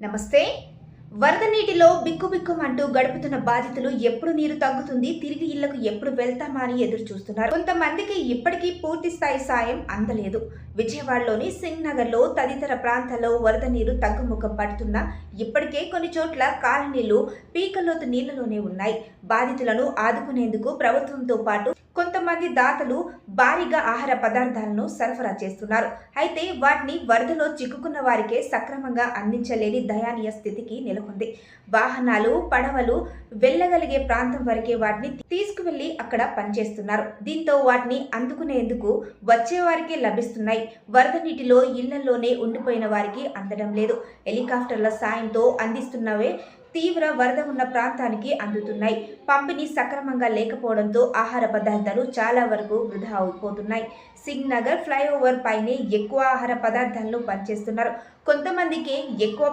నమస్తే. వరద నీటిలో బిక్కుబిక్కుమంటూ గడుపుతున్న బాధితులు ఎప్పుడు నీరు తగ్గుతుంది, తిరిగి ఇళ్లకు ఎప్పుడు వెళ్తామా అని ఎదురు చూస్తున్నారు. కొంతమందికి ఇప్పటికీ పూర్తి స్థాయి సాయం అందలేదు. విజయవాడలోని సింగ్ నగర్లో తదితర ప్రాంతాల్లో వరద నీరు తగ్గుముఖం పడుతున్నా ఇప్పటికే కొన్ని చోట్ల కాలనీలు పీకలోతు నీళ్లలోనే ఉన్నాయి. బాధితులను ఆదుకునేందుకు ప్రభుత్వంతో పాటు కొంతమంది దాతలు భారీగా ఆహార పదార్థాలను సరఫరా చేస్తున్నారు. అయితే వాటిని వరదలో చిక్కుకున్న వారికే సక్రమంగా అందించలేని దయనీయ స్థితికి నెలకొంది. వాహనాలు, పడవలు వెళ్ళగలిగే ప్రాంతం వరకే వాటిని తీసుకువెళ్లి అక్కడ పనిచేస్తున్నారు. దీంతో వాటిని అందుకునేందుకు వచ్చేవారికే లభిస్తున్నాయి. వరద నీటిలో ఇళ్లలోనే ఉండిపోయిన వారికి అందడం లేదు. హెలికాప్టర్ల సాయంతో అందిస్తున్నవే తీవ్ర వరద ఉన్న ప్రాంతానికి అందుతున్నాయి. పంపిణీ సక్రమంగా లేకపోవడంతో ఆహార పదార్థాలు చాలా వరకు వృధా అయిపోతున్నాయి. సింగ్ నగర్ ఫ్లైఓవర్ పైనే ఎక్కువ ఆహార పదార్థాలను పనిచేస్తున్నారు. కొంతమందికి ఎక్కువ